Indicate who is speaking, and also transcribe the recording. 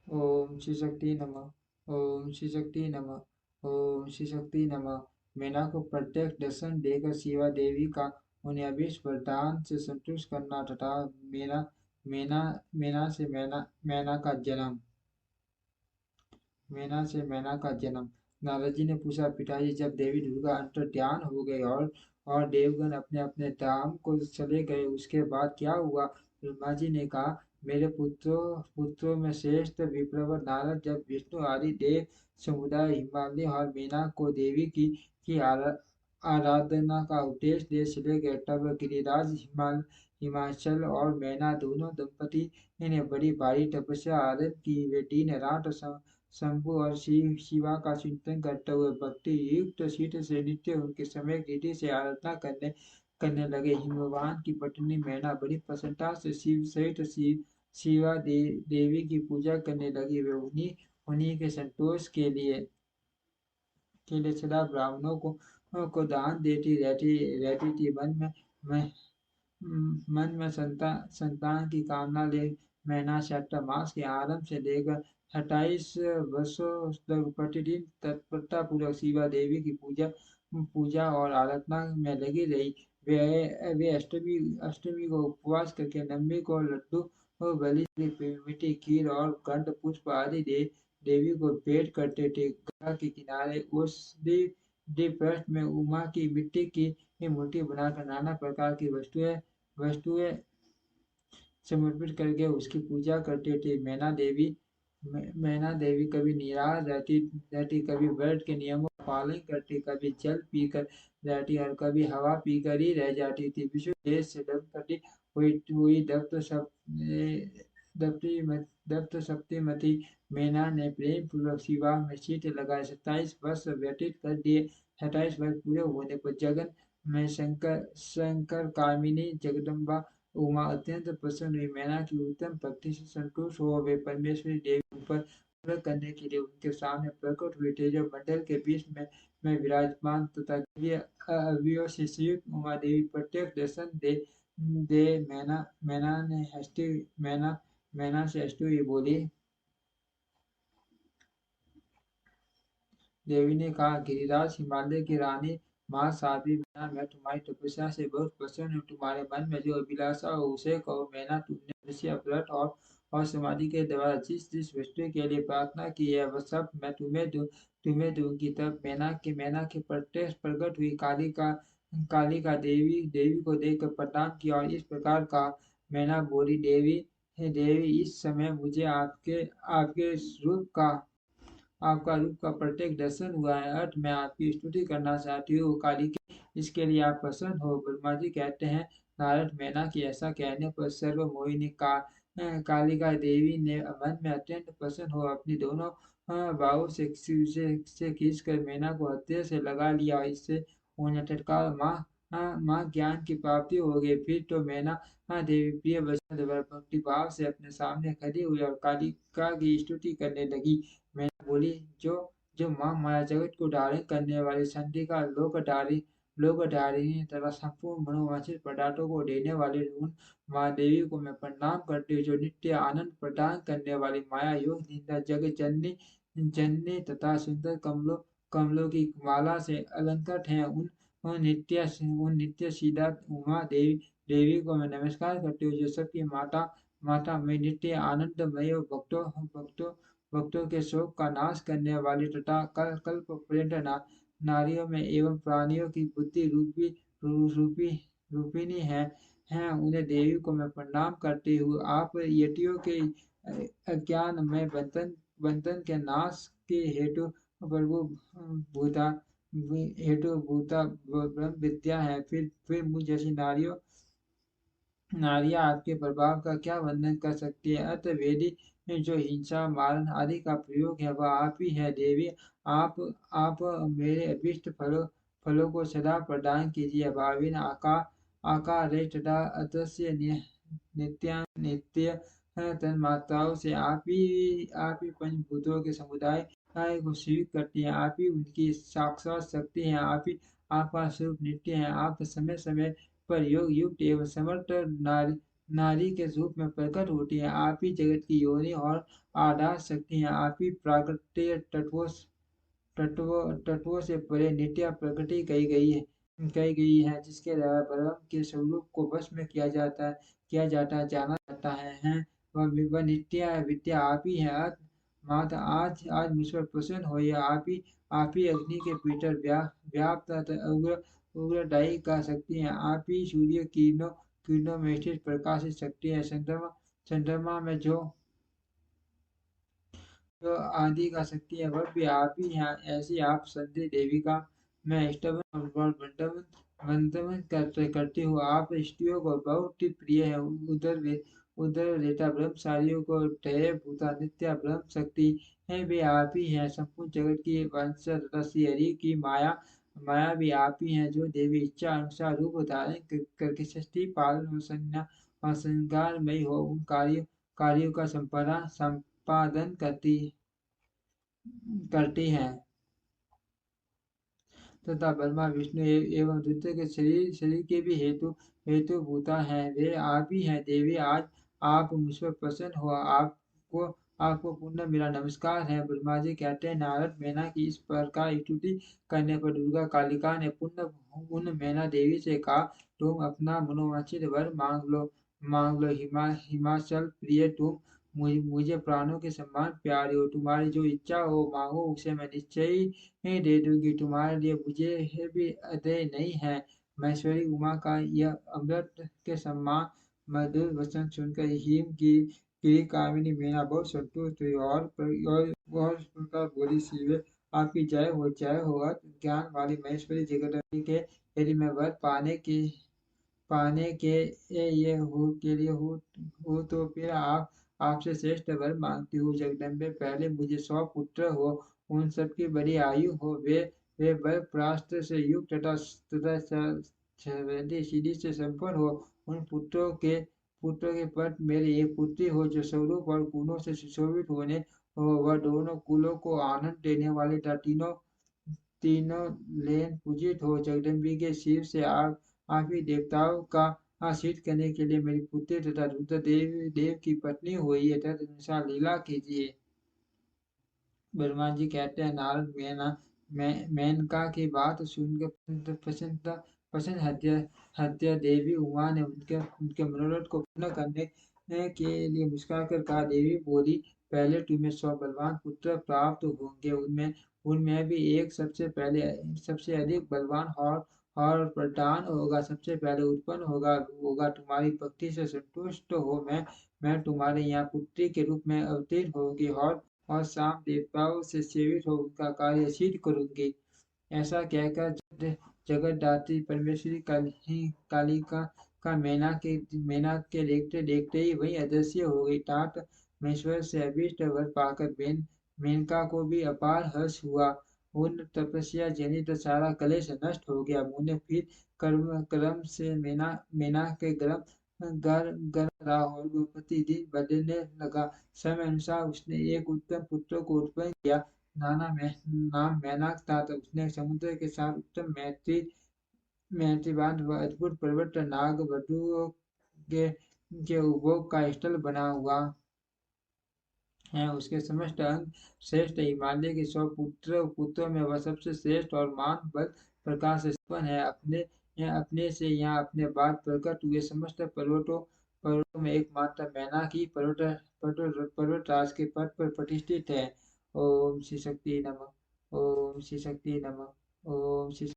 Speaker 1: ओम श्री शक्ति नमः। ओम श्री शक्ति नमः। ओम श्री शक्ति नमः। मीना को प्रत्यक्ष दर्शन देकर शिवा देवी का उन्हें अभीष्ट वरदान से संतुष्ट करना तथा मीना मीना मीना का जन्म मैना का जन्म। नारद जी ने पूछा, पिताजी, जब देवी दुर्गा अंतर्ध्यान हो गए और देवगण अपने अपने धाम को चले गए, उसके बाद क्या हुआ? ब्रह्मा जी ने कहा, मेरे पुत्रों में श्रेष्ठ विप्रवर नारद जब विष्णु आदि देव समुदाय हिमालय और मीना को देवी की आराधना का उपदेश दे चले गए, तब गिरिराज हिमाचल और मैना दोनों दंपति ने बड़ी भारी तपस्या आरंभ की। वे दिन रात शंभु और शिवा का चिंतन करते हुए भक्ति युक्त चित्त से नित्य उनके समय रीति से आराधना करने लगे। हिमवान की पत्नी मैना बड़ी प्रसन्नता से शिव सहित देवी की पूजा करने लगी। वे उन्हीं उन्हीं के संतोष के लिए सदा ब्राह्मणों को दान देती रहती थी। में संतान की कामना ले मैना चैत्र मास के आरंभ से लेकर 28 वर्षों तक प्रतिदिन तत्परता पूर्वक शिवा देवी की पूजा पूजा और आराधना में लगी रही। वे अष्टमी को उपवास करके नवमी को लड्डू और बलि मीठी खीर और गंध पुष्प आदि देवी को भेंट करते थे। गंगा के किनारे उस दीपस्थ में उमा की मिट्टी की मूर्ति बनाकर नाना प्रकार की वस्तुएं समर्पित करके उसकी पूजा करते थे। मैना देवी कभी निराहार रहती, कभी व्रत के नियमों का पालन करती, कभी जल पीकर रहती और कभी हवा पीकर ही रह जाती थी। विष्णु देश से दंपति हुई दप्त सप्तमती मैना ने प्रेम पूर्वक शिवा में चित्त लगाए 27 वर्ष व्यतीत कर दिए। 27 वर्ष पूरे होने पर जगन में शंकर कामिनी जगदम्बा उमा अत्यंत प्रसन्न हुई। मैना की उत्तम भक्ति से संतुष्ट हो वे परमेश्वरी देवी पर अनुग्रह करने के लिए उनके सामने प्रकट हुए थे। जब मंडल के बीच में विराजमान तथा अवयवों से संयुक्त उमा देवी प्रत्यक्ष दर्शन दे मैना से हंसती हुई बोली। देवी ने कहा, गिरिराज हिमालय की रानी माँ साध्वी मैना, मैं तुम्हारी तपस्या से बहुत प्रसन्न हूँ। तुम्हारे मन में जो अभिलाषा हो उसे कहो। मैना, तुमने तपस्या व्रत और समाधि के द्वारा जिस जिस वस्तु के लिए प्रार्थना की है वह सब मैं तुम्हें दूंगी। तब मैना के प्रत्यक्ष प्रकट हुई काली का देवी को देखकर प्रणाम किया और इस प्रकार का। मैना बोली, देवी, हे देवी, इस समय मुझे आपके रूप का आपका रूप का प्रत्येक दर्शन हुआ है। अर्थ मैं आपकी स्तुति करना चाहती हूँ काली के, इसके लिए आप प्रसन्न हो। ब्रह्मा जी कहते हैं, नारद, मैना की ऐसा कहने पर सर्व मोहिनी कालिका देवी ने मन में अत्यंत प्रसन्न हो अपनी दोनों बाहों से खींचकर मैना को हृदय से लगा लिया। इससे उन्हें तत्काल माँ ज्ञान की प्राप्ति हो गई। फिर तो मैना देवी प्रिय वचन द्वारा भक्ति भाव से अपने सामने खड़ी हुई और कालिका की स्तुति करने लगी। मैना बोली, जो जो माँ माया जगत को धारण करने वाली चंडिका लोकधारिणी तथा संपूर्ण मनोवांछित पदार्थों को देने वाली उन माँ देवी को मैं प्रणाम करती हूँ, जो नित्य आनंद प्रदान करने वाली माया योग निंदा जगत जननी जननी तथा सुंदर कमलों की माला से अलंकृत है। उन नित्य सीधा उमा देवी को मैं नमस्कार करती हूँ, जो सबकी माता में नित्य आनंदमय और भक्तों के शोक का नाश करने वाली तथा कल्प पर्यंत नारियों में एवं प्राणियों की बुद्धि रूपी रूपिणी है। उन्हें देवी को मैं प्रणाम करती हूँ। आप यतियों के अज्ञान में बंधन के नाश के हेतु प्रभु भूता भूता ब्रह्म विद्या है। फिर मुझ जैसी नारियां आपके प्रभाव का क्या वर्णन कर सकती है? अतः वेदी में जो हिंसा मारण आदि का प्रयोग है वह आप ही है। देवी, आप आप मेरे अभिष्ट फलों को सदा प्रदान कीजिए। भाविन आकार तथा अदृश्य नित्य तन्मात्राओं से आप ही पंचभूतों के समुदाय को स्वीकार करती हैं। आप ही उनकी साक्षात शक्ति हैं। आपका स्वरूप नित्य है। आप समय समय पर योग युक्त एवं समर्थ नारी के रूप में प्रकट होती हैं। आप ही जगत की योनि और आधार शक्ति हैं। आप ही प्राकृतिक तत्वों से परे नित्य प्रकृति कही गई है, जिसके द्वारा ब्रह्म के स्वरूप को वश में किया जाता है, जाना जाता है, वह नित्य विद्या आप ही है। माता आज मुझ पर प्रसन्न हो, या आप ही अग्नि के भीतर व्याप्त उग्र उग्रदायी का शक्ति है। आप ही सूर्य किरणों में स्थित प्रकाशित शक्ति है। चंद्रमा में जो आदि का शक्ति है, वह भी आप ही हैं। ऐसी आप संधि देविका मैं स्तवन और वंदन करती हूँ। आप स्त्रियों को बहुत ही प्रिय है। उदर रेता ब्रह्मचारियों को ठहरे भूता नित्य ब्रह्म शक्ति है, वे आप ही हैं। संपूर्ण जगत की वंश तथा श्री हरि की माया माया भी आप ही हैं, जो देवी इच्छा अनुसार रूप धारण करके सृष्टि पालन और श्रृंगारमयी हो उन कार्यों का संपादन करती हैं, तथा ब्रह्मा विष्णु एवं रुद्र के शरीर के भी हेतुभूता हैं, वे आप ही हैं। देवी आज आप मुझ पर प्रसन्न हो, आपको पुनः मेरा नमस्कार है। ब्रह्मा जी कहते हैं, नारद मैना की इस प्रकार स्तुति करने पर दुर्गा कालिका ने पुनः उन मैना देवी से कहा, तुम अपना मनोवांछित वर मांग लो। हिमाचल प्रिय, तुम मुझे प्राणों के समान प्यारे हो। तुम्हारी जो इच्छा हो मांगो, उसे मैं निश्चय ही दे दूंगी। तुम्हारे लिए मुझे भी अधेय नहीं है। महेश्वरी उमा का यह अमृत के समान मधुर वचन सुनकर हिम की कामिनी मीना बहुत संतुष्ट हुई, और इस प्रकार बोली, शिवे आपकी जय हो। ज्ञान वाली महेश्वरी जगदम्बी के, यदि मैं वर पाने के लिए हो तो फिर आपसे श्रेष्ठ वर मांगती हूँ। जगदम्बे, पहले मुझे 100 पुत्र हो, उन सबकी बड़ी आयु हो, वे वर प्रास्त्र से युक्त तथा सिद्धि से संपन्न हो। उन पुत्रों के पट मेरी एक पुत्री हो, जो स्वरूप और गुणों से सुशोभित हो। वह दोनों कुलों को आनंद देने वाली तथा तीनों तीनों लेन पूजित हो। जगदम्बी के शिव से आप ही देवताओं का सिद्ध करने के लिए मेरी पुत्री तथा रुद्र देव की पत्नी हुई है, तदनुसार लीला कीजिए। ब्रह्मा जी कहते हैं, नारद मेनका की बात सुनकर प्रसन्न हत्या देवी उमा ने उनके मनोरथ को पूर्ण करने के लिए मुस्कुरा कर कहा। देवी बोली, पहले तुम्हें 100 बलवान पुत्र प्राप्त होंगे, उनमें भी एक सबसे अधिक बलवान और प्रधान होगा, सबसे पहले उत्पन्न होगा। तुम्हारी भक्ति से संतुष्ट हो मैं तुम्हारे यहाँ पुत्री के रूप में अवतीर्ण होगी, और शाम देवताओं से सेवित हो उनका कार्य सिद्ध करूंगी। ऐसा कहकर जगतधात्री परमेश्वरी कालिका का मेना के देखते देखते ही वही अदृश्य हो गई। तात महेश्वर से अभीष्ट वर पाकर मेनका को भी अपार हर्ष हुआ। उन तपस्या जनित सारा कलेश नष्ट हो गया। मुझे फिर कर्म से मेना के गर्भ रहा, और वह प्रतिदिन बढ़ने लगा। समय अनुसार उसने एक उत्तम पुत्र को उत्पन्न किया। नाम मैनाक था। तब उसने समुद्र के साथ उत्तम मैत्रीवान व अद्भुत पर्वत नाग वधुओं के उपभोग का स्थल बना हुआ है। उसके समस्त अंग श्रेष्ठ हिमालय के 100 पुत्रों में वह सबसे श्रेष्ठ और मान बल प्रकाश से संपन्न है। अपने से यहाँ अपने बाद प्रकट हुए समस्त पर्वतों में एकमात्र मैना की पर्वतराज के पद पर प्रतिष्ठित है। ओम श्री शक्ति नमः। ओम श्री शक्ति नमः। ओम श्री